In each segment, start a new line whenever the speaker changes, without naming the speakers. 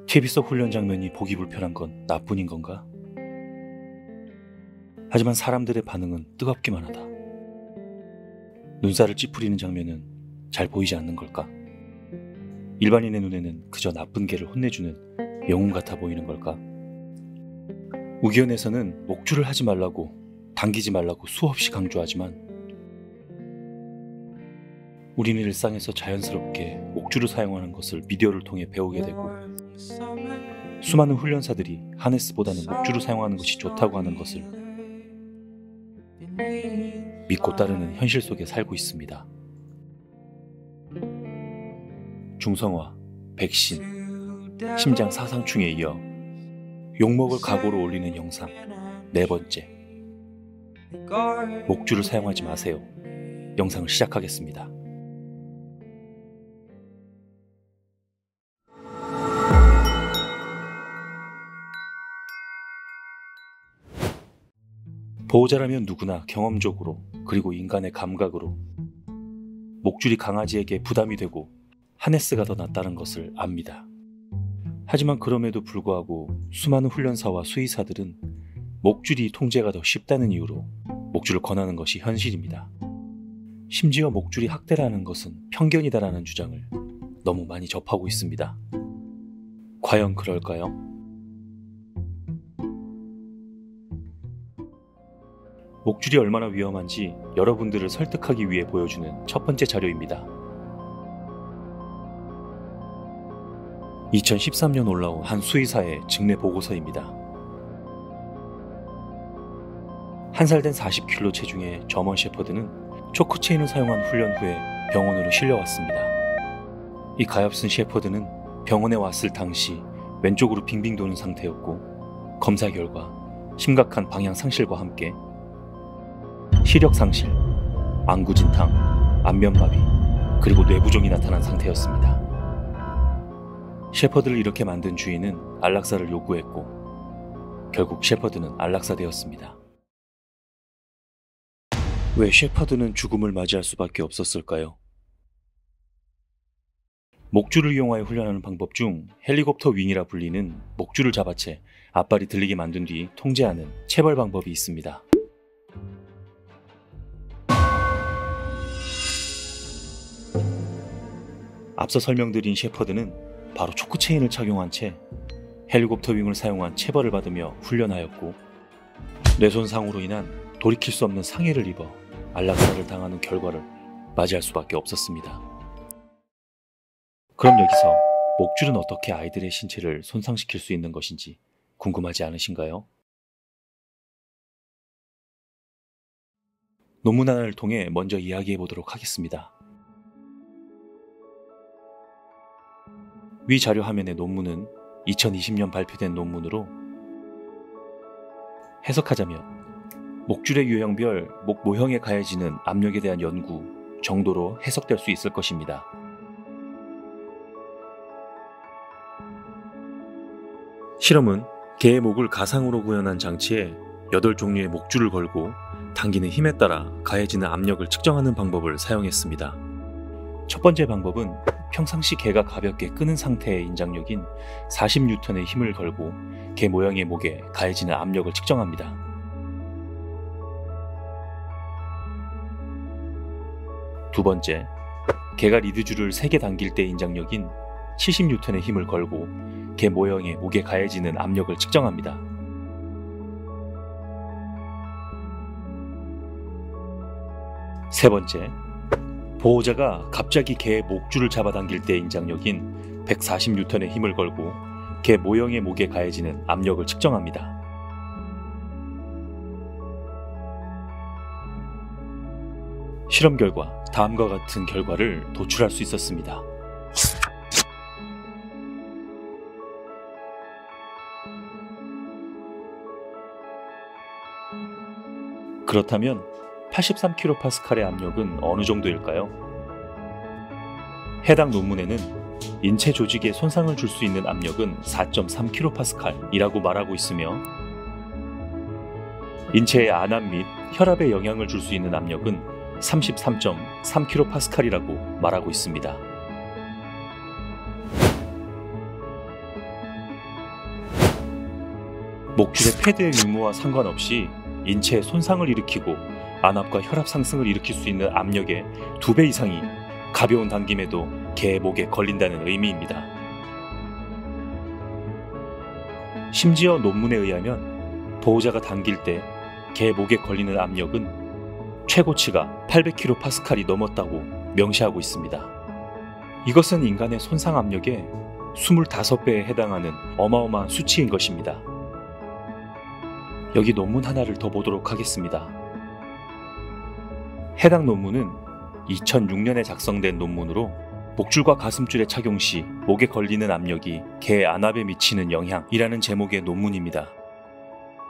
TV 속 훈련 장면이 보기 불편한 건 나뿐인 건가? 하지만 사람들의 반응은 뜨겁기만 하다. 눈살을 찌푸리는 장면은 잘 보이지 않는 걸까? 일반인의 눈에는 그저 나쁜 개를 혼내주는 영웅 같아 보이는 걸까? 우기원에서는 목줄을 하지 말라고, 당기지 말라고 수없이 강조하지만 우리는 일상에서 자연스럽게 목줄을 사용하는 것을 미디어를 통해 배우게 되고 수많은 훈련사들이 하네스보다는 목줄을 사용하는 것이 좋다고 하는 것을 믿고 따르는 현실 속에 살고 있습니다. 중성화, 백신, 심장 사상충에 이어 욕먹을 각오로 올리는 영상 4번째. 목줄을 사용하지 마세요. 영상을 시작하겠습니다. 보호자라면 누구나 경험적으로 그리고 인간의 감각으로 목줄이 강아지에게 부담이 되고 하네스가 더 낫다는 것을 압니다. 하지만 그럼에도 불구하고 수많은 훈련사와 수의사들은 목줄이 통제가 더 쉽다는 이유로 목줄을 권하는 것이 현실입니다. 심지어 목줄이 학대라는 것은 편견이다라는 주장을 너무 많이 접하고 있습니다. 과연 그럴까요? 목줄이 얼마나 위험한지 여러분들을 설득하기 위해 보여주는 첫 번째 자료입니다. 2013년 올라온 한 수의사의 직내 보고서입니다. 한 살 된 40kg 체중의 저먼 셰퍼드는 초크체인을 사용한 훈련 후에 병원으로 실려왔습니다. 이 가엾은 셰퍼드는 병원에 왔을 당시 왼쪽으로 빙빙 도는 상태였고 검사 결과 심각한 방향 상실과 함께 시력 상실, 안구진탕, 안면마비, 그리고 뇌부종이 나타난 상태였습니다. 셰퍼드를 이렇게 만든 주인은 안락사를 요구했고 결국 셰퍼드는 안락사되었습니다. 왜 셰퍼드는 죽음을 맞이할 수밖에 없었을까요? 목줄을 이용하여 훈련하는 방법 중 헬리콥터 윙이라 불리는 목줄을 잡아채 앞발이 들리게 만든 뒤 통제하는 체벌 방법이 있습니다. 앞서 설명드린 셰퍼드는 바로 초크체인을 착용한 채 헬리콥터 윙을 사용한 체벌을 받으며 훈련하였고 뇌손상으로 인한 돌이킬 수 없는 상해를 입어 안락사를 당하는 결과를 맞이할 수밖에 없었습니다. 그럼 여기서 목줄은 어떻게 아이들의 신체를 손상시킬 수 있는 것인지 궁금하지 않으신가요? 논문 하나를 통해 먼저 이야기해 보도록 하겠습니다. 위 자료 화면의 논문은 2020년 발표된 논문으로 해석하자면 목줄의 유형별 목 모형에 가해지는 압력에 대한 연구 정도로 해석될 수 있을 것입니다. 실험은 개의 목을 가상으로 구현한 장치에 8종류의 목줄을 걸고 당기는 힘에 따라 가해지는 압력을 측정하는 방법을 사용했습니다. 첫 번째 방법은 평상시 개가 가볍게 끄는 상태의 인장력인 40N의 힘을 걸고 개 모양의 목에 가해지는 압력을 측정합니다. 두 번째, 개가 리드줄을 3개 당길 때 인장력인 70N의 힘을 걸고 개 모형의 목에 가해지는 압력을 측정합니다. 세 번째, 보호자가 갑자기 개의 목줄을 잡아당길 때 인장력인 140N의 힘을 걸고 개 모형의 목에 가해지는 압력을 측정합니다. 실험 결과 다음과 같은 결과를 도출할 수 있었습니다. 그렇다면 83kPa의 압력은 어느 정도일까요? 해당 논문에는 인체 조직에 손상을 줄 수 있는 압력은 4.3kPa이라고 말하고 있으며 인체의 안압 및 혈압에 영향을 줄 수 있는 압력은 33.3kPa이라고 말하고 있습니다. 목줄의 패드의 유무와 상관없이 인체에 손상을 일으키고 안압과 혈압 상승을 일으킬 수 있는 압력의 2배 이상이 가벼운 당김에도 개의 목에 걸린다는 의미입니다. 심지어 논문에 의하면 보호자가 당길 때 개 목에 걸리는 압력은 최고치가 800kPa이 넘었다고 명시하고 있습니다. 이것은 인간의 손상 압력의 25배에 해당하는 어마어마한 수치인 것입니다. 여기 논문 하나를 더 보도록 하겠습니다. 해당 논문은 2006년에 작성된 논문으로 목줄과 가슴줄의 착용 시 목에 걸리는 압력이 개의 안압에 미치는 영향이라는 제목의 논문입니다.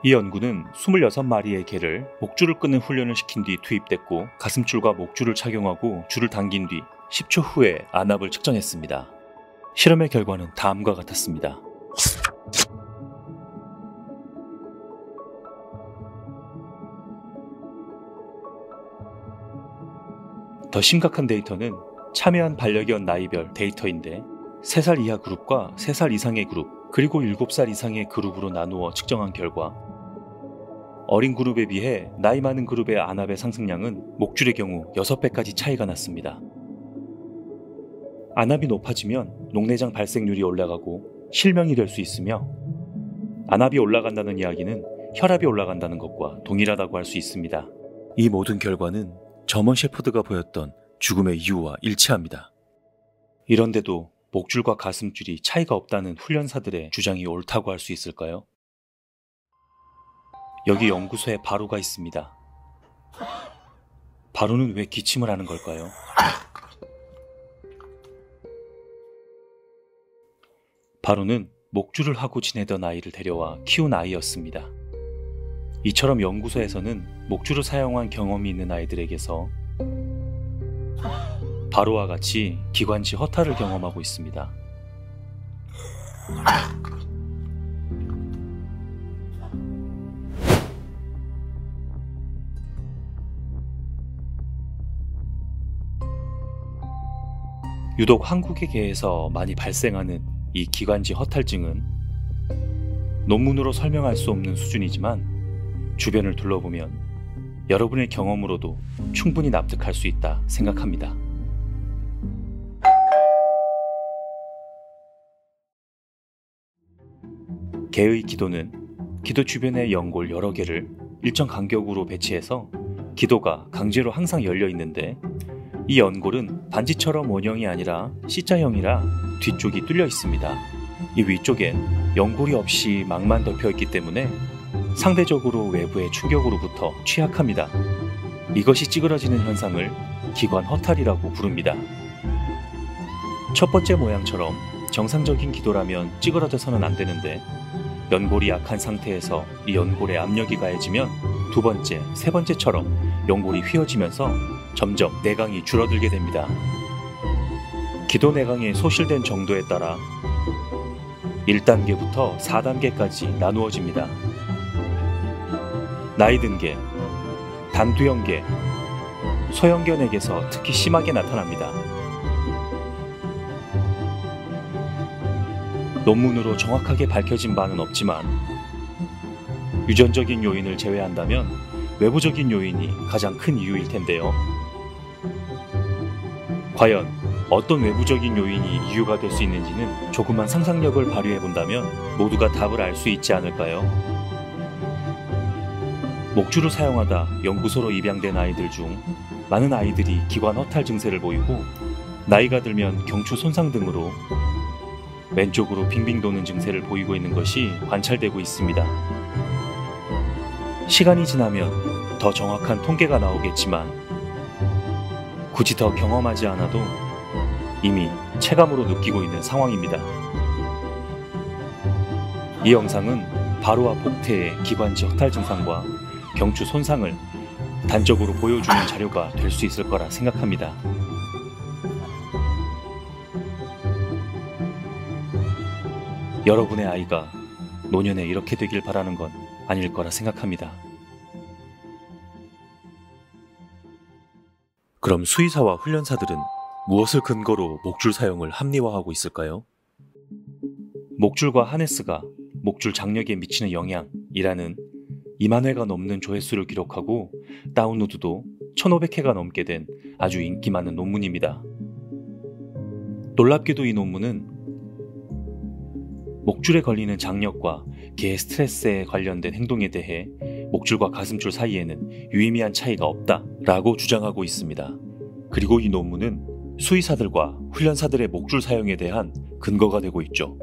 이 연구는 26마리의 개를 목줄을 끄는 훈련을 시킨 뒤 투입됐고 가슴줄과 목줄을 착용하고 줄을 당긴 뒤 10초 후에 안압을 측정했습니다. 실험의 결과는 다음과 같았습니다. 더 심각한 데이터는 참여한 반려견 나이별 데이터인데 3살 이하 그룹과 3살 이상의 그룹 그리고 7살 이상의 그룹으로 나누어 측정한 결과 어린 그룹에 비해 나이 많은 그룹의 안압의 상승량은 목줄의 경우 6배까지 차이가 났습니다. 안압이 높아지면 녹내장 발생률이 올라가고 실명이 될 수 있으며 안압이 올라간다는 이야기는 혈압이 올라간다는 것과 동일하다고 할 수 있습니다. 이 모든 결과는 저먼 셰퍼드가 보였던 죽음의 이유와 일치합니다. 이런데도 목줄과 가슴줄이 차이가 없다는 훈련사들의 주장이 옳다고 할 수 있을까요? 여기 연구소에 바로가 있습니다. 바로는 왜 기침을 하는 걸까요? 바로는 목줄을 하고 지내던 아이를 데려와 키운 아이였습니다. 이처럼 연구소에서는 목줄을 사용한 경험이 있는 아이들에게서 바로와 같이 기관지 허탈을 경험하고 있습니다. 유독 한국의 개에서 많이 발생하는 이 기관지 허탈증은 논문으로 설명할 수 없는 수준이지만 주변을 둘러보면 여러분의 경험으로도 충분히 납득할 수 있다 생각합니다. 개의 기도는 기도 주변의 연골 여러 개를 일정 간격으로 배치해서 기도가 강제로 항상 열려 있는데 이 연골은 반지처럼 원형이 아니라 C자형이라 뒤쪽이 뚫려 있습니다. 이 위쪽엔 연골이 없이 막만 덮여 있기 때문에 상대적으로 외부의 충격으로부터 취약합니다. 이것이 찌그러지는 현상을 기관 허탈이라고 부릅니다. 첫 번째 모양처럼 정상적인 기도라면 찌그러져서는 안 되는데 연골이 약한 상태에서 이 연골에 압력이 가해지면 두 번째, 세 번째처럼 연골이 휘어지면서 점점 내강이 줄어들게 됩니다. 기도 내강이 소실된 정도에 따라 1단계부터 4단계까지 나누어집니다. 나이 든 개, 단두형 개, 소형견에게서 특히 심하게 나타납니다. 논문으로 정확하게 밝혀진 바는 없지만 유전적인 요인을 제외한다면 외부적인 요인이 가장 큰 이유일 텐데요. 과연 어떤 외부적인 요인이 이유가 될 수 있는지는 조금만 상상력을 발휘해 본다면 모두가 답을 알 수 있지 않을까요? 목줄을 사용하다 연구소로 입양된 아이들 중 많은 아이들이 기관 허탈 증세를 보이고 나이가 들면 경추 손상 등으로 왼쪽으로 빙빙 도는 증세를 보이고 있는 것이 관찰되고 있습니다. 시간이 지나면 더 정확한 통계가 나오겠지만 굳이 더 경험하지 않아도 이미 체감으로 느끼고 있는 상황입니다. 이 영상은 바로와 복태의 기관지 허탈 증상과 경추 손상을 단적으로 보여주는 자료가 될 수 있을 거라 생각합니다. 여러분의 아이가 노년에 이렇게 되길 바라는 건 아닐 거라 생각합니다. 그럼 수의사와 훈련사들은 무엇을 근거로 목줄 사용을 합리화하고 있을까요? 목줄과 하네스가 목줄 장력에 미치는 영향이라는 2만 회가 넘는 조회수를 기록하고 다운로드도 1,500회가 넘게 된 아주 인기 많은 논문입니다. 놀랍게도 이 논문은 목줄에 걸리는 장력과 개의 스트레스에 관련된 행동에 대해 목줄과 가슴줄 사이에는 유의미한 차이가 없다라고 주장하고 있습니다. 그리고 이 논문은 수의사들과 훈련사들의 목줄 사용에 대한 근거가 되고 있죠.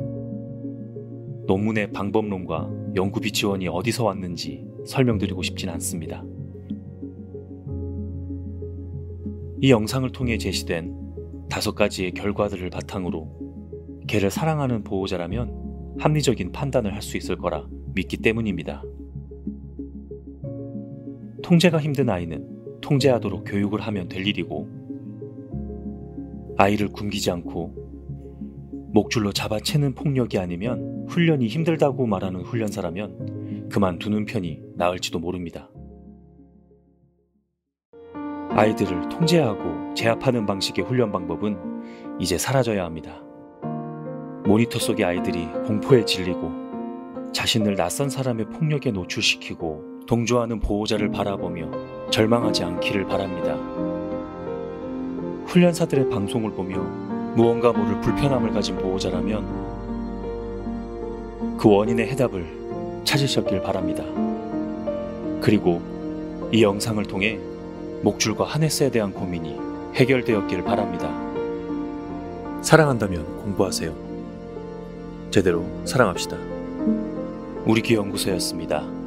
논문의 방법론과 연구비 지원이 어디서 왔는지 설명드리고 싶진 않습니다. 이 영상을 통해 제시된 5가지의 결과들을 바탕으로 개를 사랑하는 보호자라면 합리적인 판단을 할 수 있을 거라 믿기 때문입니다. 통제가 힘든 아이는 통제하도록 교육을 하면 될 일이고, 아이를 굶기지 않고 목줄로 잡아채는 폭력이 아니면 훈련이 힘들다고 말하는 훈련사라면 그만두는 편이 나을지도 모릅니다. 아이들을 통제하고 제압하는 방식의 훈련 방법은 이제 사라져야 합니다. 모니터 속의 아이들이 공포에 질리고 자신을 낯선 사람의 폭력에 노출시키고 동조하는 보호자를 바라보며 절망하지 않기를 바랍니다. 훈련사들의 방송을 보며 무언가 모를 불편함을 가진 보호자라면 그 원인의 해답을 찾으셨길 바랍니다. 그리고 이 영상을 통해 목줄과 하네스에 대한 고민이 해결되었길 바랍니다. 사랑한다면 공부하세요. 제대로 사랑합시다. 우리귀 연구소였습니다.